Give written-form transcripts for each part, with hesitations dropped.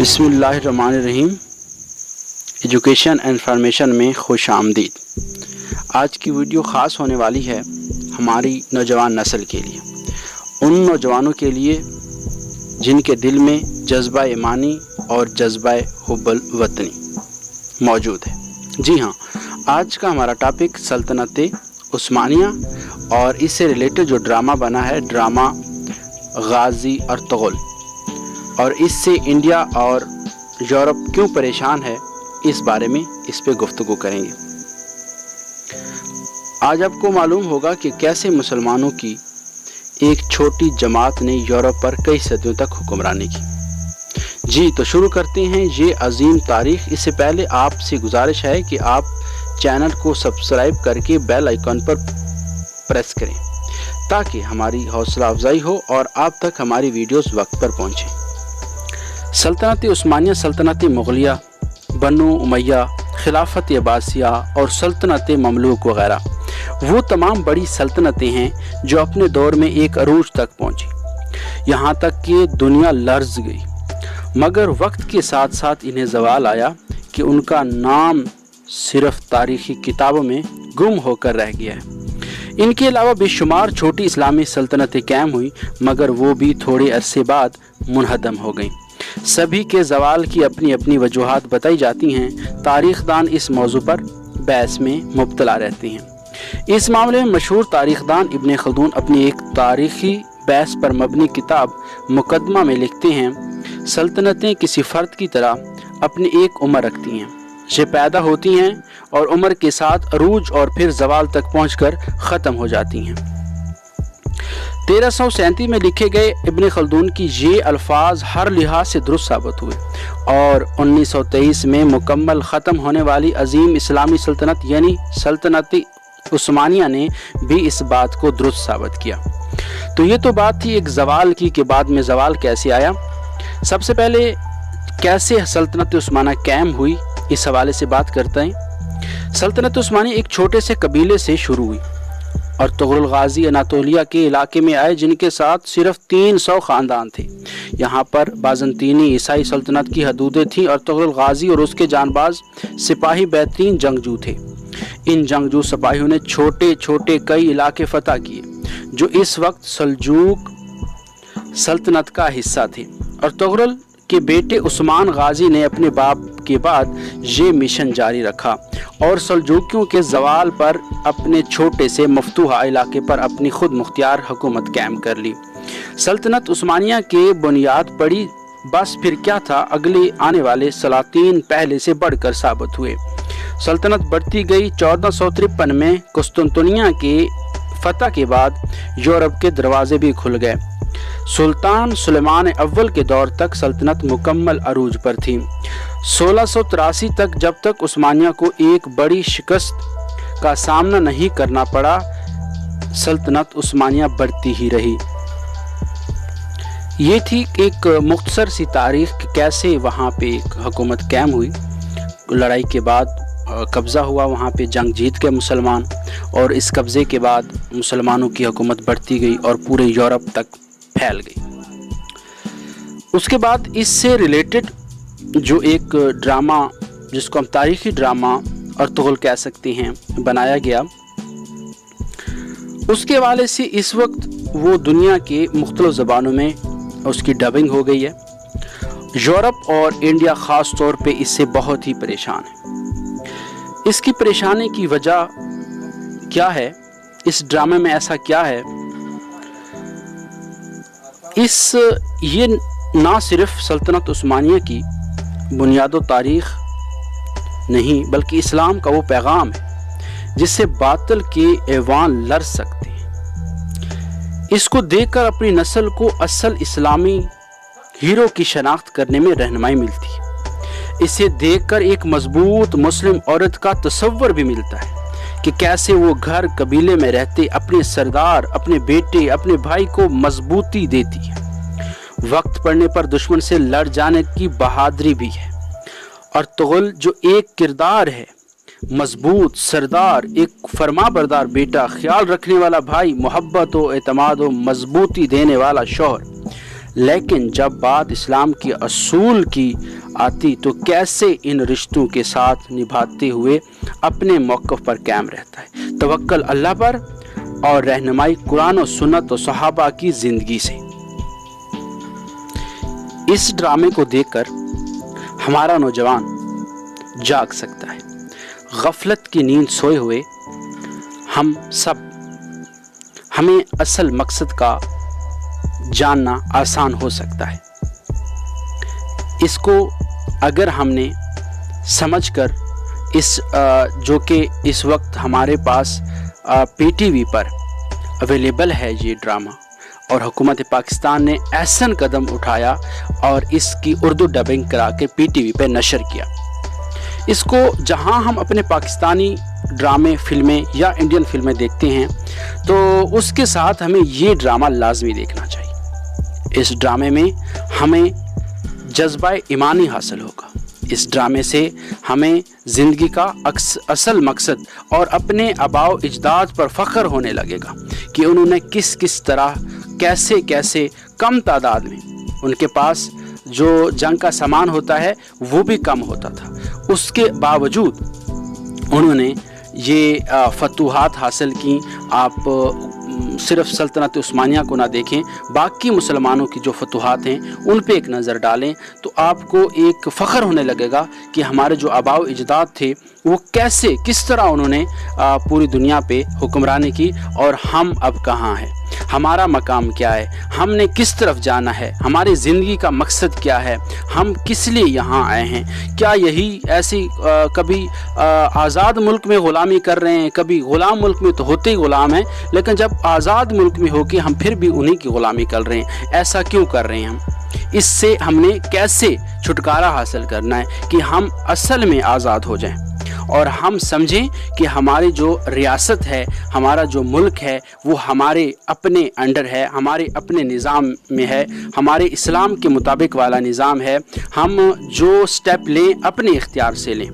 बिस्मिल्लाहिर्रहमानिर्रहीम। Education and information में खुश आमदीद। आज की वीडियो ख़ास होने वाली है हमारी नौजवान नस्ल के लिए, उन नौजवानों के लिए जिनके दिल में जज्बा ईमानी और जज्बा हुब्बुल वतनी मौजूद है। जी हाँ, आज का हमारा टॉपिक सल्तनत उस्मानिया और इससे रिलेटेड जो ड्रामा बना है, ड्रामा गाजी अर्तुगरुल, और इससे इंडिया और यूरोप क्यों परेशान है, इस बारे में इस पे गुफ्तगू करेंगे। आज आपको मालूम होगा कि कैसे मुसलमानों की एक छोटी जमात ने यूरोप पर कई सदियों तक हुक्मरानी की। जी तो शुरू करते हैं ये अजीम तारीख। इससे पहले आपसे गुजारिश है कि आप चैनल को सब्सक्राइब करके बेल आइकन पर प्रेस करें ताकि हमारी हौसला अफजाई हो और आप तक हमारी वीडियोस वक्त पर पहुँचें। सल्तनत उस्मानिया, सल्तनत मुग़लिया, बनु उमैया, खिलाफत अब्बासिया और सल्तनत ममलूक वगैरह वो तमाम बड़ी सल्तनतें हैं जो अपने दौर में एक अरूज तक पहुंची, यहाँ तक कि दुनिया लर्ज़ गई। मगर वक्त के साथ साथ इन्हें ज़वाल आया कि उनका नाम सिर्फ तारीख़ी किताबों में गुम होकर रह गया है। इनके अलावा बेशुमार छोटी इस्लामी सल्तनतें कायम हुई, मगर वो भी थोड़े अरसे बाद मुनहदम हो गईं। सभी के ज़वाल की अपनी अपनी वजूहात बताई जाती हैं। तारीख़दान इस मौजू पर बहस में मुब्तला रहते हैं। इस मामले में मशहूर तारीख़दान इब्न खल्दून अपनी एक तारीख़ी बहस पर मबनी किताब मुकदमा में लिखते हैं, सल्तनतें किसी फ़र्द की तरह अपनी एक उम्र रखती हैं। ये पैदा होती हैं और उम्र के साथ अरूज और फिर ज़वाल तक पहुंचकर ख़त्म हो जाती हैं। 1337 में लिखे गए इब्न खल्दून की ये अल्फाज हर लिहाज से दुरुस्त साबित हुए और 1923 में मुकम्मल ख़त्म होने वाली अजीम इस्लामी सल्तनत यानी सल्तनत उस्मानिया ने भी इस बात को दुरुस्त साबित किया। तो ये तो बात थी एक ज़वाल की, के बाद में ज़वाल कैसे आया। सबसे पहले कैसे सल्तनत उस्मानिया कायम हुई, इस हवाले से बात करते हैं। सल्तनत उस्मानिया एक छोटे से कबीले से शुरू हुई और अर्तुगरुल गाजी अनातोलिया के इलाके में आए, जिनके साथ सिर्फ 300 ख़ानदान थे। यहाँ पर बाज़ंतीनी ईसाई सल्तनत की हदूदें थीं। अर्तुगरुल गाजी और उसके जानबाज सिपाही बेहतरीन जंगजू थे। इन जंगजू सिपाहियों ने छोटे छोटे कई इलाके फतह किए जो इस वक्त सल्जूक सल्तनत का हिस्सा थे। अर्तुगरुल के बेटे उस्मान गाजी ने अपने बाप के बाद ये मिशन जारी रखा और सल्जूकियों के ज़वाल पर अपने छोटे से मफ्तूहा इलाके पर अपनी खुद मुख्तियार हुकूमत कायम कर ली। सल्तनत उस्मानिया के बुनियाद पड़ी। बस फिर क्या था, अगले आने वाले सलातीन पहले से बढ़कर साबित हुए। सल्तनत बढ़ती गई। 1453 में कुस्तुनतुनिया के फतह के बाद यूरोप के दरवाजे भी खुल गए। सुल्तान सुलेमान अव्वल के दौर तक सल्तनत मुकम्मल अरूज पर थी। 1683 तक जब तक उस्मानिया को एक बड़ी शिकस्त का सामना नहीं करना पड़ा, सल्तनत उस्मानिया बढ़ती ही रही। ये थी एक मुख्तसर सी तारीख कि कैसे वहाँ पे एक हुकूमत कायम हुई। लड़ाई के बाद कब्ज़ा हुआ, वहाँ पे जंग जीत गए मुसलमान और इस कब्ज़े के बाद मुसलमानों की हुकूमत बढ़ती गई और पूरे यूरोप तक फैल गई। उसके बाद इससे रिलेटेड जो एक ड्रामा, जिसको हम तारीख़ी ड्रामा अर्तुगरुल कह सकते हैं, बनाया गया, उसके हवाले से इस वक्त वो दुनिया के मुख्तलिफ़ ज़बानों में उसकी डबिंग हो गई है। यूरोप और इंडिया ख़ास तौर पे इससे बहुत ही परेशान है। इसकी परेशानी की वजह क्या है, इस ड्रामे में ऐसा क्या है, ये ना सिर्फ सल्तनत उस्मानिया की बुनियादो तारीख़ नहीं, बल्कि इस्लाम का वो पैगाम है जिससे बातिल के ऐवान लड़ सकते हैं। इसको देखकर अपनी नस्ल को असल इस्लामी हीरो की शनाख्त करने में रहनुमाई मिलती है। इसे देखकर एक मजबूत मुस्लिम औरत का तसव्वुर भी मिलता है कि कैसे वो घर कबीले में रहते अपने सरदार, अपने बेटे, अपने भाई को मजबूती देती है। वक्त पड़ने पर दुश्मन से लड़ जाने की बहादुरी भी है। अर्तुगरुल जो एक किरदार है, मजबूत सरदार, एक फरमाबरदार बेटा, ख्याल रखने वाला भाई, मोहब्बत व एतमाद व मजबूती देने वाला शौहर, लेकिन जब बात इस्लाम के असूल की आती तो कैसे इन रिश्तों के साथ निभाते हुए अपने मौक़िफ़ पर कायम रहता है। तवक्कुल अल्लाह पर और रहनुमाई कुरान और सुन्नत और सहाबा की ज़िंदगी से। इस ड्रामे को देखकर हमारा नौजवान जाग सकता है। गफलत की नींद सोए हुए हम सब, हमें असल मकसद का जानना आसान हो सकता है। इसको अगर हमने समझकर जो कि इस वक्त हमारे पास PTV पर अवेलेबल है ये ड्रामा, और हुकूमत पाकिस्तान ने ऐसा कदम उठाया और इसकी उर्दू डबिंग करा के PTV पे नशर किया। इसको जहां हम अपने पाकिस्तानी ड्रामे फिल्में या इंडियन फिल्में देखते हैं तो उसके साथ हमें ये ड्रामा लाजमी देखना चाहिए। इस ड्रामे में हमें जज्बा ईमानी हासिल होगा। इस ड्रामे से हमें ज़िंदगी का असल मकसद और अपने आबाओ अजदाद पर फ़ख्र होने लगेगा कि उन्होंने किस किस तरह कैसे कैसे कम तादाद में, उनके पास जो जंग का सामान होता है वो भी कम होता था, उसके बावजूद उन्होंने ये फतूहात हासिल की। आप सिर्फ सल्तनत उस्मानिया को ना देखें, बाकी मुसलमानों की जो फतूहात हैं उन पे एक नज़र डालें तो आपको एक फ़ख्र होने लगेगा कि हमारे जो आबाओ अजदाद थे वो कैसे किस तरह उन्होंने पूरी दुनिया पे हुक्मरानी की और हम अब कहाँ हैं, हमारा मकाम क्या है, हमने किस तरफ जाना है, हमारी ज़िंदगी का मकसद क्या है, हम किस लिए यहाँ आए हैं। क्या यही ऐसी कभी आज़ाद मुल्क में ग़ुलामी कर रहे हैं, कभी ग़ुलाम मुल्क में तो होते ही ग़ुलाम हैं, लेकिन जब आज़ाद मुल्क में हो के हम फिर भी उन्हीं की ग़ुलामी कर रहे हैं। ऐसा क्यों कर रहे हैं हम? इससे हमने कैसे छुटकारा हासिल करना है कि हम असल में आज़ाद हो जाएं और हम समझें कि हमारी जो रियासत है, हमारा जो मुल्क है वो हमारे अपने अंडर है, हमारे अपने निज़ाम में है, हमारे इस्लाम के मुताबिक वाला निज़ाम है। हम जो स्टेप लें अपने इख्तियार से लें।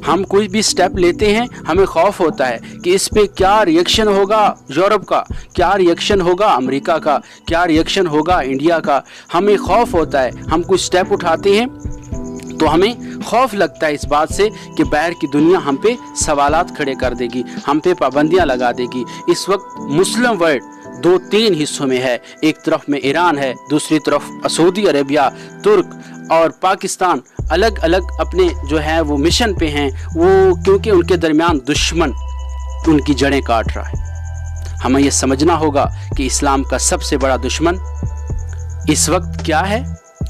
हम कोई भी स्टेप लेते हैं हमें खौफ होता है कि इस पे क्या रिएक्शन होगा यूरोप का, क्या रिएक्शन होगा अमेरिका का, क्या रिएक्शन होगा इंडिया का। हमें खौफ होता है, हम कुछ स्टेप उठाते हैं तो हमें खौफ लगता है इस बात से कि बाहर की दुनिया हम पे सवालात खड़े कर देगी, हम पे पाबंदियां लगा देगी। इस वक्त मुस्लिम वर्ल्ड 2-3 हिस्सों में है, एक तरफ में ईरान है, दूसरी तरफ सऊदी अरेबिया, तुर्क और पाकिस्तान अलग अलग अपने जो है वो मिशन पे हैं, वो क्योंकि उनके दरमियान दुश्मन उनकी जड़ें काट रहा है। हमें यह समझना होगा कि इस्लाम का सबसे बड़ा दुश्मन इस वक्त क्या है,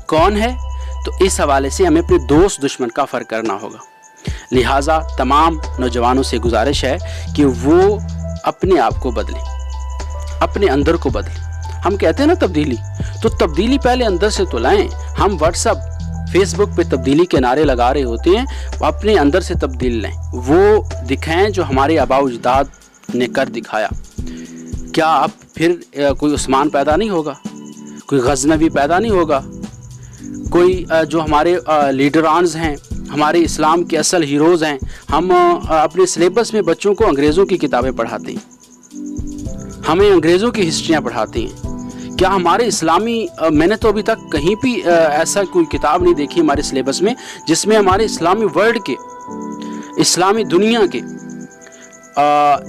कौन है। तो इस हवाले से हमें अपने दोस्त दुश्मन का फ़र्क करना होगा। लिहाजा तमाम नौजवानों से गुजारिश है कि वो अपने आप को बदलें, अपने अंदर को बदलें। हम कहते हैं ना तब्दीली, तो तब्दीली पहले अंदर से तो लाएं। हम व्हाट्सएप फेसबुक पे तब्दीली के नारे लगा रहे होते हैं, अपने अंदर से तब्दील लें, वो दिखाएं जो हमारे आबाओ अजदाद ने कर दिखाया। क्या अब फिर कोई उस्मान पैदा नहीं होगा, कोई गजनवी पैदा नहीं होगा, कोई जो हमारे लीडरान्स हैं, हमारे इस्लाम के असल हीरोज़ हैं। हम अपने सिलेबस में बच्चों को अंग्रेज़ों की किताबें पढ़ाते हैं, हमें अंग्रेज़ों की हिस्ट्रियाँ पढ़ाते हैं। क्या हमारे इस्लामी मैंने तो अभी तक कहीं भी ऐसा कोई किताब नहीं देखी हमारे सिलेबस में जिसमें हमारे इस्लामी वर्ल्ड के, इस्लामी दुनिया के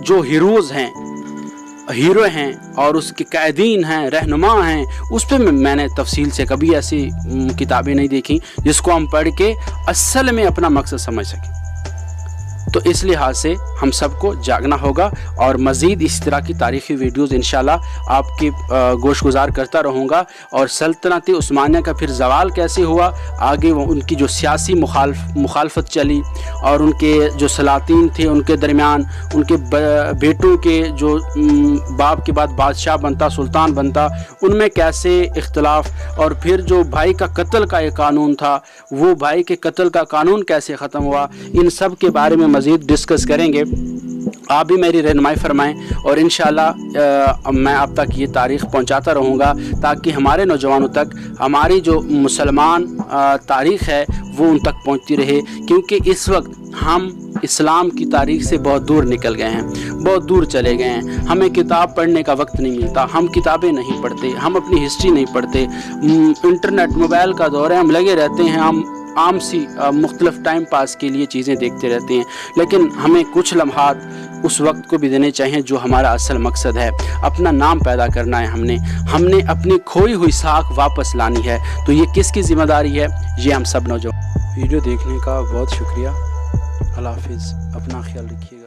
जो हीरोज़ हैं, हीरो हैं और उसके कायदीन हैं, रहनुमा हैं, उस पर मैंने तफसील से कभी ऐसी किताबें नहीं देखी जिसको हम पढ़ के असल में अपना मकसद समझ सकें। तो इस लिहाज से हम सबको जागना होगा और मज़ीद इस तरह की तारीख़ी वीडियोज़ इंशाल्लाह आपकी गोश गुजार करता रहूँगा। और सल्तनत उस्मानिया का फिर ज़वाल कैसे हुआ, आगे वो उनकी जो सियासी मुखालफत चली और उनके जो सलातीन थे उनके दरमियान, उनके बेटों के जो बाप के बाद बादशाह बनता, सुल्तान बनता, उनमें कैसे इख्तलाफ, और फिर जो भाई का कत्ल का एक कानून था वो भाई के कत्ल का कानून कैसे ख़त्म हुआ, इन सब के बारे में मज़ीद डिस्कस करेंगे। आप भी मेरी रहनुमाई फरमाएं और इंशाअल्लाह मैं आप तक ये तारीख़ पहुंचाता रहूँगा ताकि हमारे नौजवानों तक हमारी जो मुसलमान तारीख़ है वो उन तक पहुंचती रहे, क्योंकि इस वक्त हम इस्लाम की तारीख़ से बहुत दूर निकल गए हैं। بہت دور چلے گئے ہیں، ہمیں کتاب پڑھنے کا وقت نہیں ملتا، ہم کتابیں نہیں پڑھتے، ہم اپنی ہسٹری نہیں پڑھتے، انٹرنیٹ موبائل کا دور ہے، ہم لگے رہتے ہیں، ہم عام سی مختلف ٹائم پاس کے لیے چیزیں دیکھتے رہتے ہیں، لیکن ہمیں کچھ لمحات اس وقت کو بھی دینے چاہیے جو ہمارا اصل مقصد ہے، اپنا نام پیدا کرنا ہے، ہم نے اپنی کھوئی ہوئی ساکھ واپس لانی ہے۔ تو یہ کس کی ذمہ داری ہے؟ یہ ہم سب نوجوان۔ ویڈیو دیکھنے کا بہت شکریہ، اللہ حافظ، اپنا خیال رکھیے گا۔